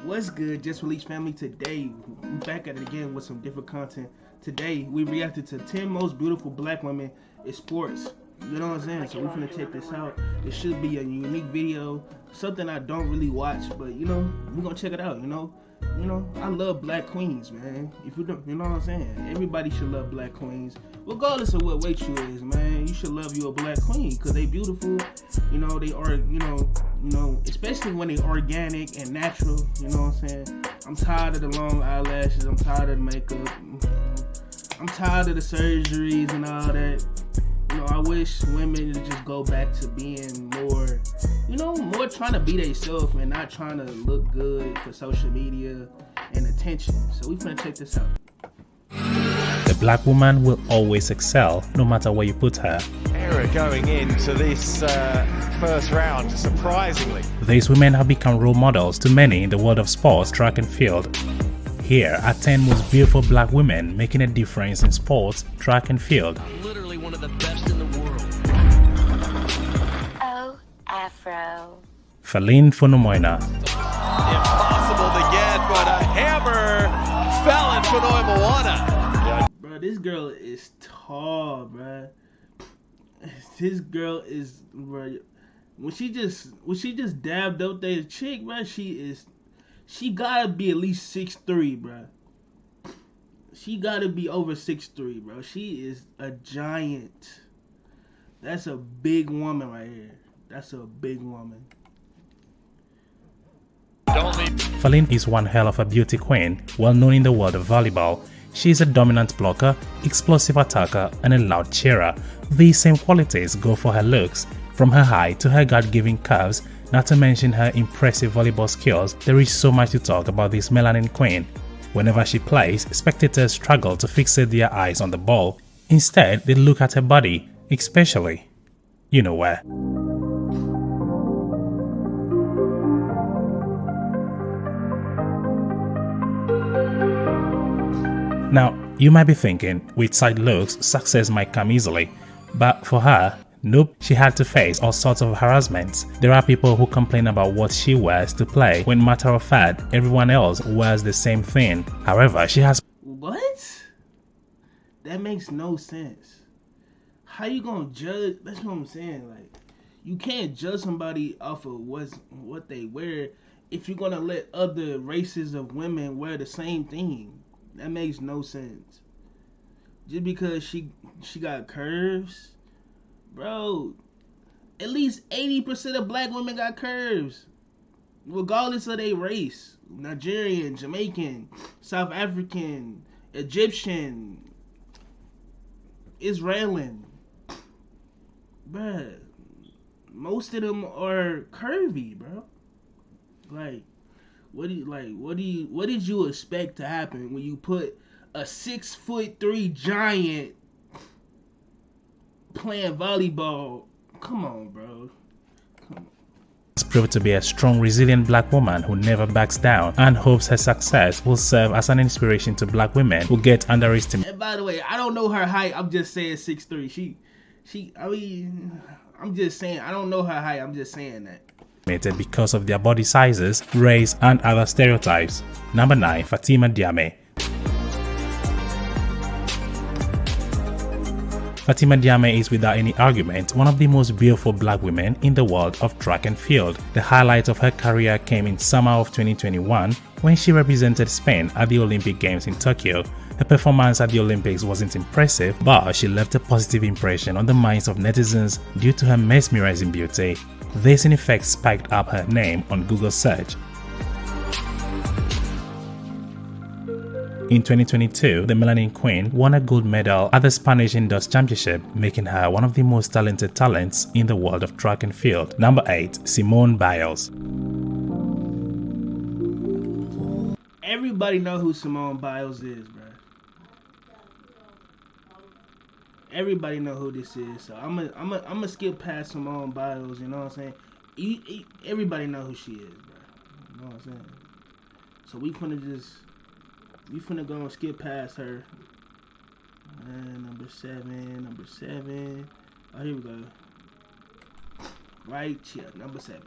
What's good, Just Released family? Today, we back at it again with some different content. Today, we reacted to 10 most beautiful black women in sports. You know what I'm saying? So we're gonna check this out. It should be a unique video, something I don't really watch, but you know, we're gonna check it out, you know? I love black queens, man. If you don't, you know what I'm saying? Everybody should love black queens, regardless of what weight you is, man. You should love you a black queen, because they beautiful. You know, they are, especially when they organic and natural, you know what I'm saying? I'm tired of the long eyelashes, I'm tired of the makeup, I'm tired of the surgeries and all that. You know, I wish women to just go back to being more, more trying to be themselves and not trying to look good for social media and attention. So we finna check this out. The black woman will always excel, no matter where you put her. Era going into this first round, surprisingly. These women have become role models to many in the world of sports, track and field. Here are 10 most beautiful black women making a difference in sports, track and field. Literally one of the best in the world. Oh, Afro. Faline Fonomoina. Impossible to get, but a hammer fell in Fonoimoana. Bro, this girl is tall, bro. This girl is, bro. When she just dabbed up that chick, bro, she gotta be at least 6'3", bro. She gotta be over 6'3", bro. She is a giant. That's a big woman right here. That's a big woman. Faline is one hell of a beauty queen, well known in the world of volleyball. She is a dominant blocker, explosive attacker, and a loud cheerer. These same qualities go for her looks. From her height to her God-giving curves, not to mention her impressive volleyball skills, there is so much to talk about this melanin queen. Whenever she plays, spectators struggle to fixate their eyes on the ball. Instead, they look at her body, especially, you know where. Now, you might be thinking, with side looks, success might come easily. But for her, nope, she had to face all sorts of harassments. There are people who complain about what she wears to play, when matter of fact, everyone else wears the same thing. However, she has... What? That makes no sense. How you gonna judge? That's what I'm saying. Like, you can't judge somebody off of what they wear if you're gonna let other races of women wear the same thing. That makes no sense. Just because she got curves, bro, at least 80% of black women got curves, regardless of their race. Nigerian, Jamaican, South African, Egyptian, Israeli. Bruh, most of them are curvy, bro. Like, what did you expect to happen when you put a 6'3" giant playing volleyball? Come on, bro. Come on. Has proved to be a strong, resilient black woman who never backs down and hopes her success will serve as an inspiration to black women who get underestimated. And by the way, I don't know her height. I'm just saying 6'3". I'm just saying, I don't know her height. I'm just saying that. Because of their body sizes, race, and other stereotypes. Number 9. Fatima Diame. Fatima Diame is without any argument one of the most beautiful black women in the world of track and field. The highlight of her career came in summer of 2021 when she represented Spain at the Olympic Games in Tokyo. Her performance at the Olympics wasn't impressive, but she left a positive impression on the minds of netizens due to her mesmerizing beauty. This in effect spiked up her name on Google search. In 2022, the Melanin Queen won a gold medal at the Spanish Indoor Championship, making her one of the most talented talents in the world of track and field. Number 8. Simone Biles. Everybody know who Simone Biles is, bro. Everybody know who this is, so I'm gonna skip past Simone Biles. You know what I'm saying? Everybody know who she is, bro. You know what I'm saying? So we finna go and skip past her. And number seven. Oh, here we go. Right here, number 7.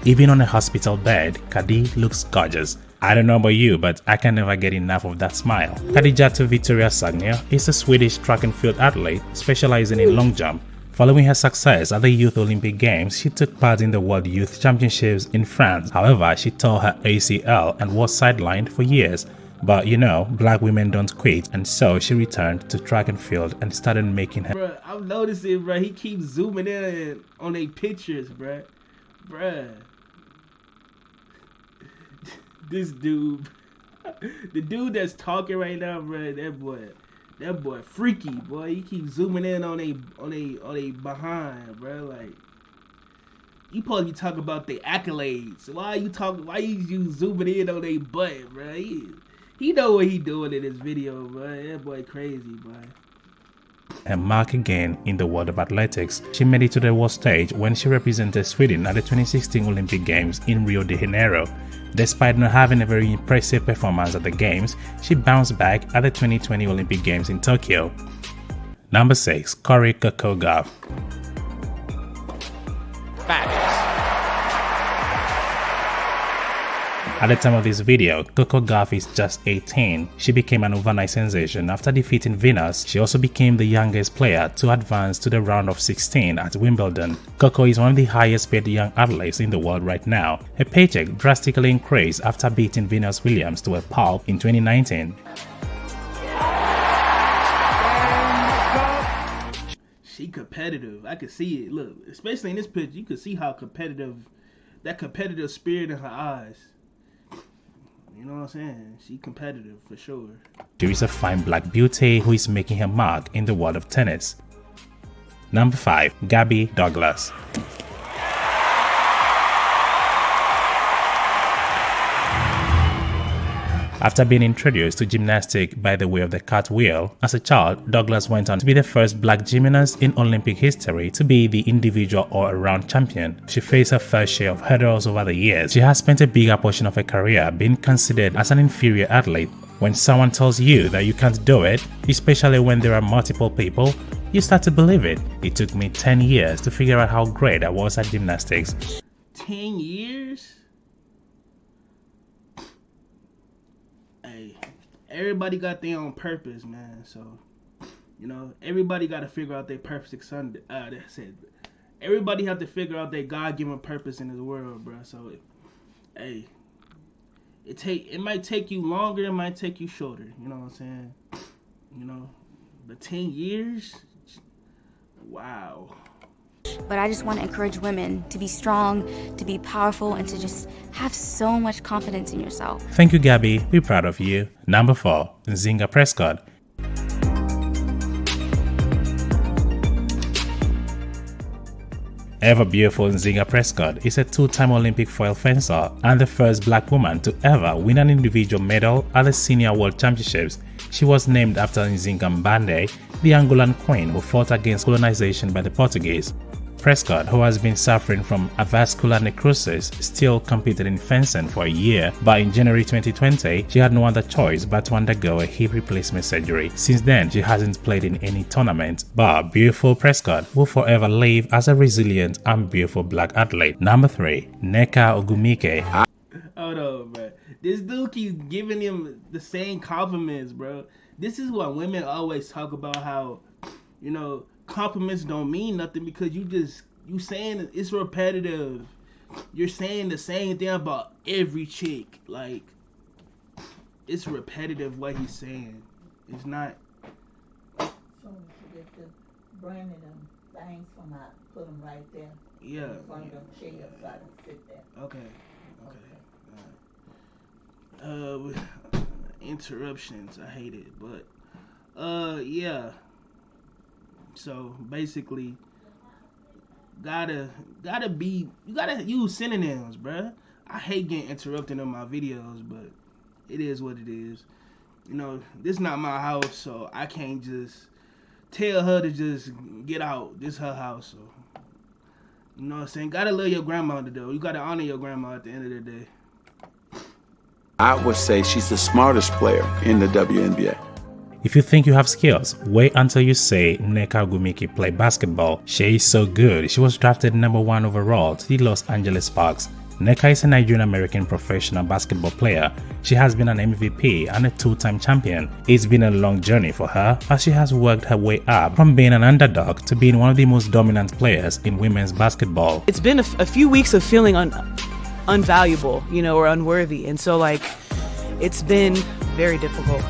Even on a hospital bed, Kadi looks gorgeous. I don't know about you, but I can never get enough of that smile. Khadijatu Victoria Sagna is a Swedish track and field athlete specializing in long jump. Following her success at the Youth Olympic Games, she took part in the World Youth Championships in France. However, she tore her ACL and was sidelined for years. But you know, black women don't quit, and so she returned to track and field and started making her. Bruh, I'm noticing, bruh, he keeps zooming in on their pictures, bruh. This dude, the dude that's talking right now, bruh, that boy freaky, boy. He keeps zooming in on they behind, bruh. Like, you supposed to be talking about their accolades. Why you zooming in on their butt, bruh? He know what he doing in this video, bruh. That boy crazy, boy. Her mark again in the world of athletics. She made it to the world stage when she represented Sweden at the 2016 Olympic Games in Rio de Janeiro. Despite not having a very impressive performance at the Games, she bounced back at the 2020 Olympic Games in Tokyo. Number 6. Corey Coco Gauff. At the time of this video, Coco Gauff is just 18. She became an overnight sensation after defeating Venus. She also became the youngest player to advance to the round of 16 at Wimbledon. Coco is one of the highest paid young athletes in the world right now. Her paycheck drastically increased after beating Venus Williams to a pulp in 2019. She competitive. I could see it. Look, especially in this picture, you could see how that competitive spirit in her eyes. You know what I'm saying? She competitive for sure. She is a fine black beauty who is making her mark in the world of tennis. Number 5. Gabby Douglas. After being introduced to gymnastics by the way of the cartwheel, as a child, Douglas went on to be the first black gymnast in Olympic history to be the individual all-around champion. She faced her fair share of hurdles over the years. She has spent a bigger portion of her career being considered as an inferior athlete. When someone tells you that you can't do it, especially when there are multiple people, you start to believe it. It took me 10 years to figure out how great I was at gymnastics. 10 years? Everybody got their own purpose, man. So, you know, everybody got to figure out their purpose. That's it. Everybody have to figure out their God-given purpose in this world, bro. So, hey, it might take you longer, it might take you shorter. You know what I'm saying? You know, but 10 years, wow. But I just want to encourage women to be strong, to be powerful, and to just have so much confidence in yourself. Thank you, Gabby. We're proud of you. Number 4. Nzinga Prescott. Ever beautiful Nzinga Prescott is a two-time Olympic foil fencer and the first black woman to ever win an individual medal at the Senior World Championships. She was named after Nzinga Mbande, the Angolan queen who fought against colonization by the Portuguese. Prescott, who has been suffering from avascular necrosis, still competed in fencing for a year, but in January 2020, she had no other choice but to undergo a hip replacement surgery. Since then, she hasn't played in any tournament, but beautiful Prescott will forever live as a resilient and beautiful black athlete. Number 3. Nneka Ogwumike. Hold on, bro. This dude keeps giving him the same compliments, bro. This is what women always talk about, how, you know, compliments don't mean nothing because you saying it's repetitive. You're saying the same thing about every chick. Like, it's repetitive what he's saying. It's not. So you get the brand of them things from out, put them right there. Yeah. In front of them chairs so I can sit there. Okay. Interruptions. I hate it, but yeah. So basically, you gotta use synonyms, bruh. I hate getting interrupted in my videos, but it is what it is. You know, this is not my house, so I can't just tell her to just get out. This is her house, so you know what I'm saying. Gotta love your grandmother though. You gotta honor your grandma at the end of the day. I would say she's the smartest player in the WNBA. If you think you have skills, wait until you see Nneka Ogwumike play basketball. She is so good. She was drafted number 1 overall to the Los Angeles Sparks. Nneka is a Nigerian-American professional basketball player. She has been an MVP and a two-time champion. It's been a long journey for her as she has worked her way up from being an underdog to being one of the most dominant players in women's basketball. It's been a few weeks of feeling unvaluable, you know, or unworthy, and so like it's been very difficult.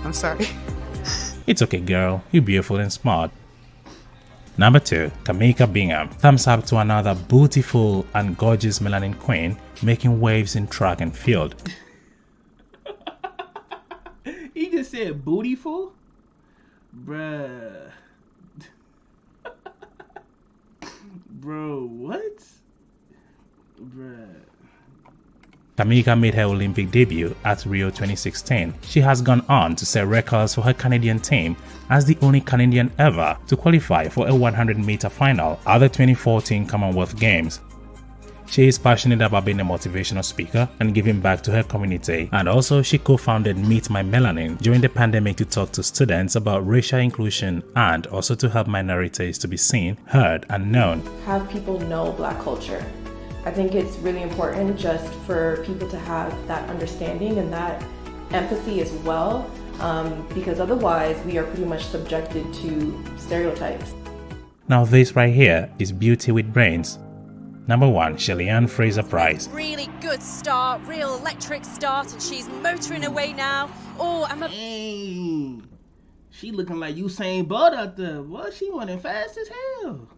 I'm sorry. It's okay, girl. You're beautiful and smart. Number 2, Kamika Bingham. Thumbs up to another beautiful and gorgeous melanin queen making waves in track and field. He just said bootyful? Bruh. Bro, what? Bruh. Kamika made her Olympic debut at Rio 2016. She has gone on to set records for her Canadian team as the only Canadian ever to qualify for a 100-meter final at the 2014 Commonwealth Games. She is passionate about being a motivational speaker and giving back to her community, and also she co-founded Meet My Melanin during the pandemic to talk to students about racial inclusion and also to help minorities to be seen, heard, and known. Have people know Black culture. I think it's really important just for people to have that understanding and that empathy as well, because otherwise we are pretty much subjected to stereotypes. Now this right here is beauty with brains. Number 1, Shelly-Ann Fraser-Pryce. Really good start, real electric start, and she's motoring away now. Oh, Dang. She looking like Usain Bolt out there. Boy, she running fast as hell.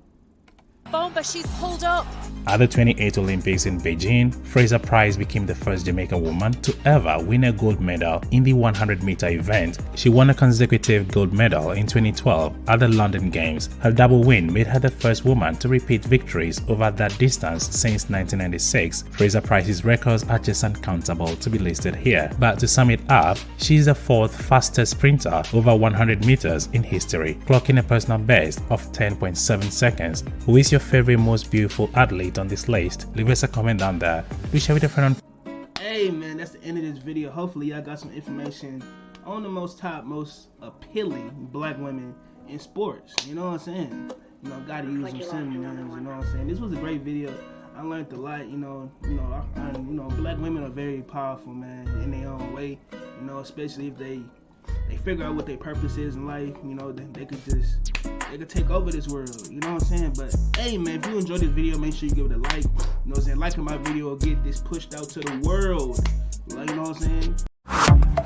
but she's pulled up. At the 2008 Olympics in Beijing, Fraser-Pryce became the first Jamaican woman to ever win a gold medal in the 100-meter event. She won a consecutive gold medal in 2012 at the London Games. Her double win made her the first woman to repeat victories over that distance since 1996. Fraser-Pryce's records are just uncountable to be listed here, but to sum it up, she is the 4th fastest sprinter over 100 meters in history, clocking a personal best of 10.7 seconds. Who is your favorite most beautiful athlete on this list? Leave us a comment down there. Do share with a friend on. Hey man, that's the end of this video. Hopefully y'all got some information on the most appealing black women in sports. You know what I'm saying? You know, gotta use some synonyms, you know what I'm saying? This was a great video. I learned a lot, you know, black women are very powerful, man, in their own way, you know, especially if they figure out what their purpose is in life, you know, they could take over this world, you know what I'm saying? But hey man, if you enjoyed this video, make sure you give it a like, you know what I'm saying? Liking my video will get this pushed out to the world, like, you know what I'm saying?